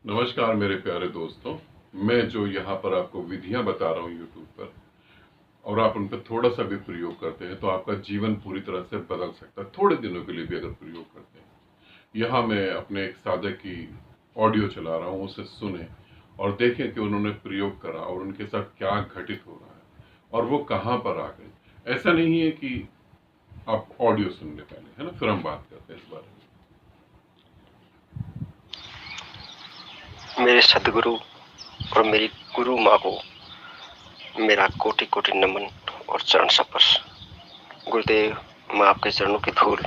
नमस्कार मेरे प्यारे दोस्तों। मैं जो यहाँ पर आपको विधियां बता रहा हूँ यूट्यूब पर, और आप उन पर थोड़ा सा भी प्रयोग करते हैं तो आपका जीवन पूरी तरह से बदल सकता है, थोड़े दिनों के लिए भी अगर प्रयोग करते हैं। यहाँ मैं अपने एक साधक की ऑडियो चला रहा हूँ, उसे सुने और देखें कि उन्होंने प्रयोग करा और उनके साथ क्या घटित हो रहा है और वो कहाँ पर आ गए। ऐसा नहीं है कि आप ऑडियो सुन ले पहले, है ना, फिर हम बात करते हैं इस बारे में। मेरे सदगुरु और मेरी गुरु माँ को मेरा कोटि कोटि नमन और चरण स्पर्श। गुरुदेव, मैं आपके चरणों की धूल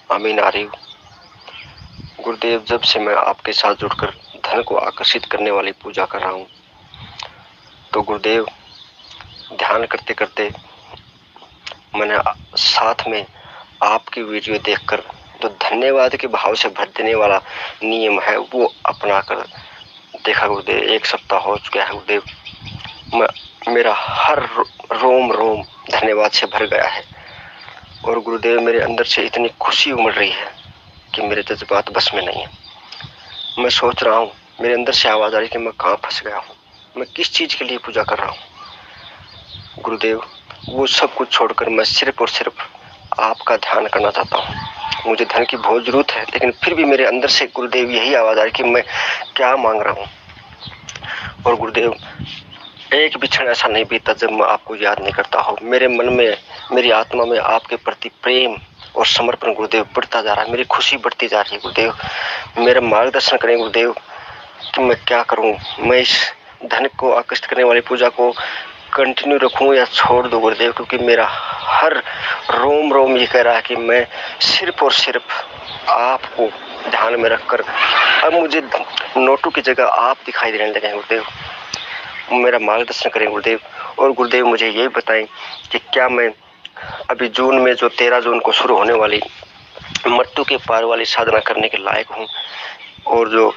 आमीन आ रही हूँ। गुरुदेव, जब से मैं आपके साथ जुड़कर धन को आकर्षित करने वाली पूजा कर रहा हूँ, तो गुरुदेव ध्यान करते करते मैंने साथ में आपकी वीडियो देखकर जो धन्यवाद के भाव से भर देने वाला नियम है वो अपना कर देखा गुरुदेव। 1 सप्ताह हो चुका है गुरुदेव, मेरा हर रोम रोम धन्यवाद से भर गया है। और गुरुदेव, मेरे अंदर से इतनी खुशी उमड़ रही है कि मेरे जज्बात बस में नहीं है। मैं सोच रहा हूँ, मेरे अंदर से आवाज आ रही कि मैं कहाँ फंस गया हूँ, मैं किस चीज के लिए पूजा कर रहा हूँ। गुरुदेव, वो सब कुछ छोड़कर मैं सिर्फ और सिर्फ आपका ध्यान करना चाहता हूँ। मुझे धन की बहुत जरूरत है, लेकिन फिर भी मेरे अंदर से गुरुदेव यही आवाज आ रही कि मैं क्या मांग रहा हूँ। और गुरुदेव, एक भी क्षण ऐसा नहीं बीता जब मैं आपको याद नहीं करता हूँ। मेरे मन में, मेरी आत्मा में आपके प्रति प्रेम और समर्पण गुरुदेव बढ़ता जा रहा है। मेरी खुशी बढ़ती जा रही है गुरुदेव। मेरा मार्गदर्शन करें गुरुदेव कि मैं क्या करूं। मैं इस धन को आकर्षित करने वाली पूजा को कंटिन्यू रखूं या छोड़ दूं गुरुदेव, क्योंकि मेरा हर रोम रोम ये कह रहा है कि मैं सिर्फ और सिर्फ आपको ध्यान में रखकर, अब मुझे नोटों की जगह आप दिखाई देने लगे गुरुदेव। मेरा मार्गदर्शन करें गुरुदेव। और गुरुदेव, मुझे यही बताएं कि क्या मैं अभी जून में जो 13 जून को शुरू होने वाली मृत्यु के पार वाली साधना करने के लायक हूँ, और जो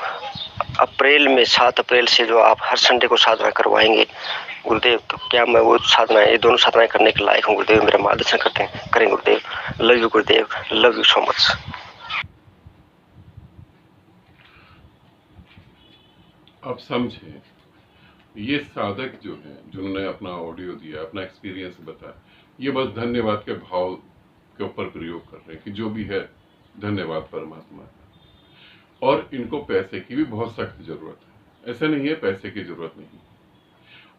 अप्रैल में 7 अप्रैल से जो आप हर संडे को साधना करवाएंगे गुरुदेव, तो क्या मैं वो साधना, ये दोनों साधनाएं करने के लायक हूँ गुरुदेव। मेरा मार्गदर्शन करें गुरुदेव। Love you Gurudev, love you so much. आप समझे, ये साधक जो है, जिन्होंने अपना ऑडियो दिया, अपना एक्सपीरियंस बताया, ये बस धन्यवाद के भाव के ऊपर प्रयोग कर रहे हैं कि जो भी है धन्यवाद परमात्मा का। और इनको पैसे की भी बहुत सख्त जरूरत है, ऐसा नहीं है पैसे की जरूरत नहीं।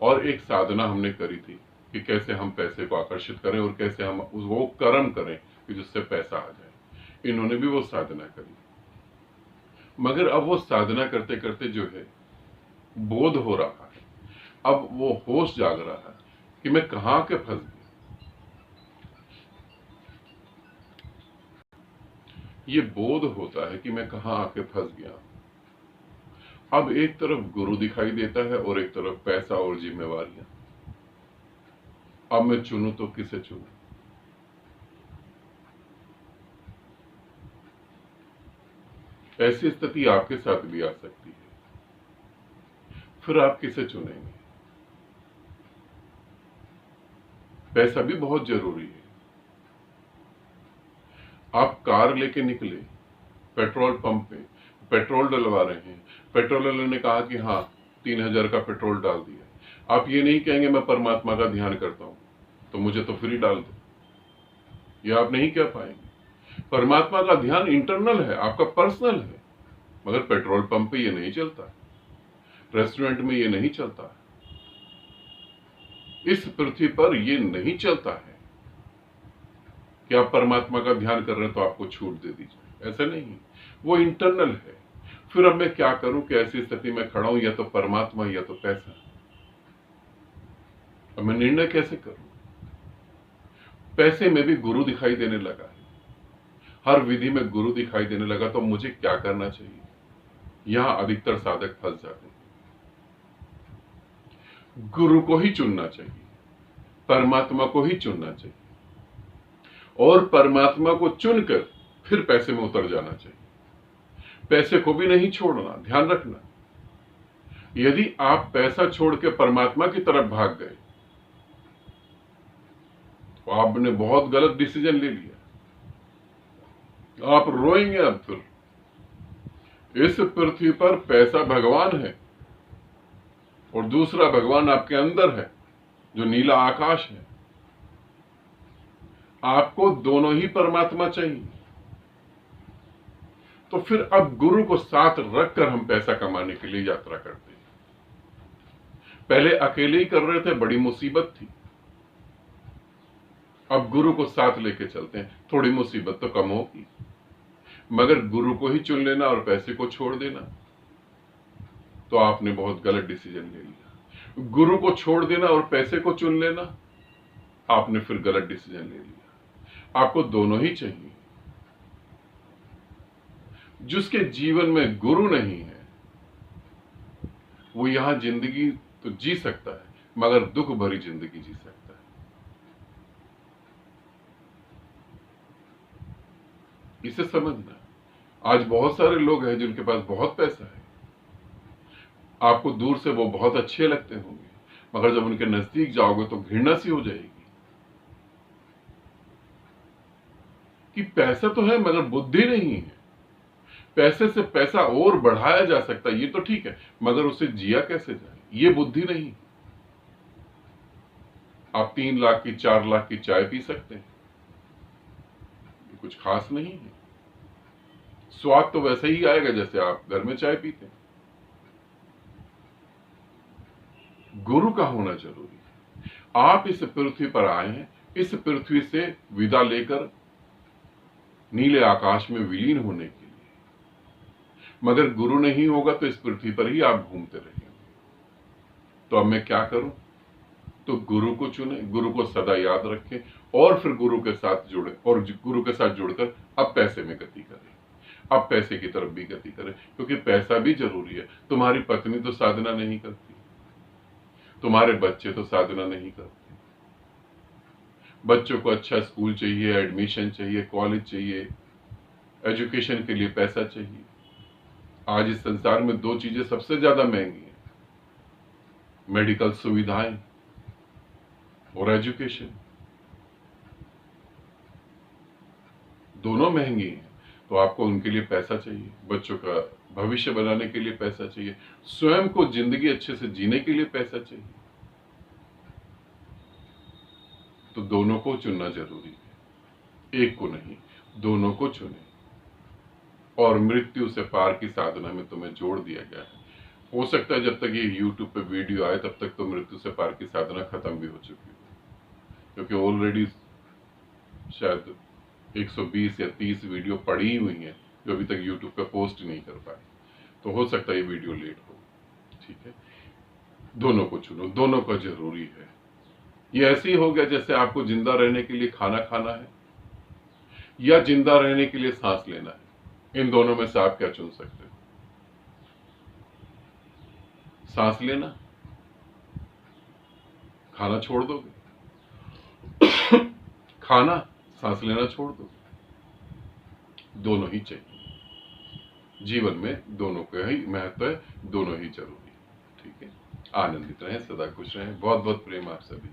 और एक साधना हमने करी थी कि कैसे हम पैसे को आकर्षित करें और कैसे हम वो कर्म करें कि जिससे पैसा आ जाए। इन्होंने भी वो साधना करी, मगर अब वो साधना करते करते जो है बोध हो रहा है, अब वो होश जाग रहा है कि मैं कहां के फंस गया। ये बोध होता है कि मैं कहां आके फंस गया। अब एक तरफ गुरु दिखाई देता है और एक तरफ पैसा और जिम्मेवारियां। अब मैं चुनूं तो किसे चुनूं। ऐसी स्थिति आपके साथ भी आ सकती है, फिर आप किसे चुनेंगे। पैसा भी बहुत जरूरी है। आप कार लेके निकले, पेट्रोल पंप पे पेट्रोल डलवा रहे हैं, पेट्रोल वाले ने कहा कि हाँ 3000 का पेट्रोल डाल दिया। आप ये नहीं कहेंगे मैं परमात्मा का ध्यान करता हूं तो मुझे तो फ्री डाल दो, ये आप नहीं कह पाएंगे। परमात्मा का ध्यान इंटरनल है, आपका पर्सनल है, मगर पेट्रोल पंप पे ये नहीं चलता, रेस्टोरेंट में ये नहीं चलता, इस पृथ्वी पर ये नहीं चलता है कि आप परमात्मा का ध्यान कर रहे हैं तो आपको छूट दे दीजिए। ऐसा नहीं, वो इंटरनल है। फिर अब मैं क्या करूं कि ऐसी स्थिति में खड़ा हूं, या तो परमात्मा या तो पैसा। अब मैं निर्णय कैसे करूं। पैसे में भी गुरु दिखाई देने लगा है, हर विधि में गुरु दिखाई देने लगा, तो मुझे क्या करना चाहिए। यहां अधिकतर साधक फंस जाते हैं। गुरु को ही चुनना चाहिए, परमात्मा को ही चुनना चाहिए, और परमात्मा को चुनकर फिर पैसे में उतर जाना चाहिए। पैसे को भी नहीं छोड़ना, ध्यान रखना। यदि आप पैसा छोड़ के परमात्मा की तरफ भाग गए तो आपने बहुत गलत डिसीजन ले लिया। आप रोएंगे अब फिर, इस पृथ्वी पर पैसा भगवान है और दूसरा भगवान आपके अंदर है, जो नीला आकाश है। आपको दोनों ही परमात्मा चाहिए। तो फिर अब गुरु को साथ रखकर हम पैसा कमाने के लिए यात्रा करते हैं। पहले अकेले ही कर रहे थे, बड़ी मुसीबत थी। अब गुरु को साथ लेके चलते हैं, थोड़ी मुसीबत तो कम होगी। मगर गुरु को ही चुन लेना और पैसे को छोड़ देना, तो आपने बहुत गलत डिसीजन ले लिया। गुरु को छोड़ देना और पैसे को चुन लेना, आपने फिर गलत डिसीजन ले लिया। आपको दोनों ही चाहिए। जिसके जीवन में गुरु नहीं है, वो यहां जिंदगी तो जी सकता है, मगर दुख भरी जिंदगी जी सकता है। इसे समझना। आज बहुत सारे लोग हैं जिनके पास बहुत पैसा है। आपको दूर से वो बहुत अच्छे लगते होंगे, मगर जब उनके नजदीक जाओगे तो घृणा सी हो जाएगी कि पैसा तो है मगर बुद्धि नहीं है। पैसे से पैसा और बढ़ाया जा सकता है, ये तो ठीक है, मगर उसे जिया कैसे जाए, ये बुद्धि नहीं। आप 3 लाख की 4 लाख की चाय पी सकते हैं, ये कुछ खास नहीं है। स्वाद तो वैसे ही आएगा जैसे आप घर में चाय पीते हैं। गुरु का होना जरूरी है। आप इस पृथ्वी पर आए हैं, इस पृथ्वी से विदा लेकर नीले आकाश में विलीन होने के लिए। मगर गुरु नहीं होगा तो इस पृथ्वी पर ही आप घूमते रहेंगे। तो अब मैं क्या करूं? तो गुरु को चुने, गुरु को सदा याद रखें और फिर गुरु के साथ जुड़े और गुरु के साथ जुड़कर अब पैसे में गति करें। अब पैसे की तरफ भी गति करें, क्योंकि पैसा भी जरूरी है। तुम्हारी पत्नी तो साधना नहीं करती, तुम्हारे बच्चे तो साधना नहीं करते। बच्चों को अच्छा स्कूल चाहिए, एडमिशन चाहिए, कॉलेज चाहिए, एजुकेशन के लिए पैसा चाहिए। आज इस संसार में 2 चीजें सबसे ज्यादा महंगी हैं, मेडिकल सुविधाएं और एजुकेशन। दोनों महंगी हैं, तो आपको उनके लिए पैसा चाहिए। बच्चों का भविष्य बनाने के लिए पैसा चाहिए, स्वयं को जिंदगी अच्छे से जीने के लिए पैसा चाहिए। तो दोनों को चुनना जरूरी है, एक को नहीं, दोनों को चुने। और मृत्यु से पार की साधना में तुम्हें जोड़ दिया गया है। हो सकता है जब तक ये YouTube पे वीडियो आए तब तक तो मृत्यु से पार की साधना खत्म भी हो चुकी हो, क्योंकि ऑलरेडी शायद 120 या 30 वीडियो पड़ी हुई हैं जो अभी तक YouTube पे पोस्ट नहीं कर पाए। तो हो सकता है ये वीडियो लेट हो। ठीक है, दोनों को चुनो, दोनों का जरूरी है। ये ऐसे ही हो गया जैसे आपको जिंदा रहने के लिए खाना खाना है या जिंदा रहने के लिए सांस लेना है। इन दोनों में से आप क्या चुन सकते हो? सांस लेना, खाना छोड़ दोगे? खाना, सांस लेना छोड़ दोगे? दोनों ही चाहिए। जीवन में दोनों का ही महत्व है, दोनों ही जरूरी है। ठीक है, आनंदित रहें, सदा खुश रहें। बहुत बहुत प्रेम आप सभी।